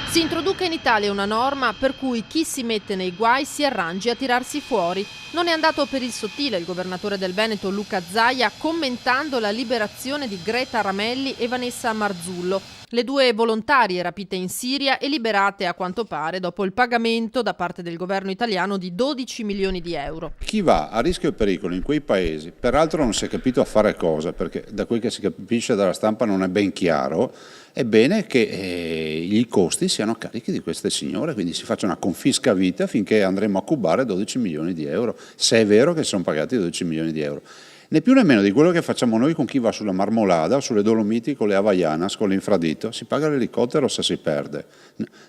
Si introduca in Italia una norma per cui chi si mette nei guai si arrangi a tirarsi fuori. Non è andato per il sottile il governatore del Veneto Luca Zaia commentando la liberazione di Greta Ramelli e Vanessa Marzullo, le due volontarie rapite in Siria e liberate a quanto pare dopo il pagamento da parte del governo italiano di 12 milioni di euro. Chi va a rischio e pericolo in quei paesi, peraltro non si è capito a fare cosa, perché da quel che si capisce dalla stampa non è ben chiaro, è bene che i costi siano a carichi di queste signore, quindi si faccia una confisca a vita finché andremo a cubare 12 milioni di euro, se è vero che sono pagati 12 milioni di euro. Né più né meno di quello che facciamo noi con chi va sulla Marmolada o sulle Dolomiti con le Havaianas, con l'infradito, si paga l'elicottero se si perde.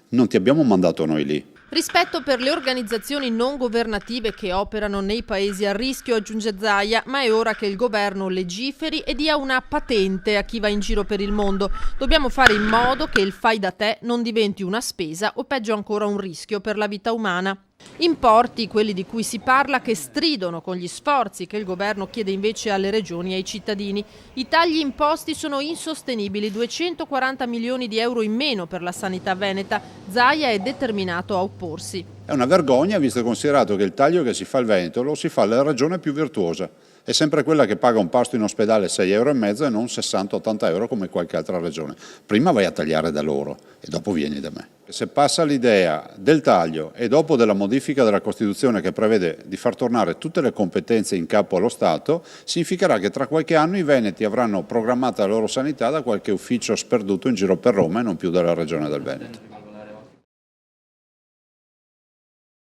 Non ti abbiamo mandato noi lì. Rispetto per le organizzazioni non governative che operano nei paesi a rischio, aggiunge Zaia, ma è ora che il governo legiferi e dia una patente a chi va in giro per il mondo. Dobbiamo fare in modo che il fai da te non diventi una spesa o peggio ancora un rischio per la vita umana. Importi, quelli di cui si parla, che stridono con gli sforzi che il governo chiede invece alle regioni e ai cittadini. I tagli imposti sono insostenibili, 240 milioni di euro in meno per la sanità veneta. Zaia è determinato a opporsi. È una vergogna visto e considerato che il taglio che si fa al Veneto lo si fa alla regione più virtuosa. È sempre quella che paga un pasto in ospedale 6,5 euro e non 60-80 euro come qualche altra regione. Prima vai a tagliare da loro e dopo vieni da me. Se passa l'idea del taglio e dopo della modifica della Costituzione che prevede di far tornare tutte le competenze in capo allo Stato, significherà che tra qualche anno i veneti avranno programmata la loro sanità da qualche ufficio sperduto in giro per Roma e non più dalla regione del Veneto.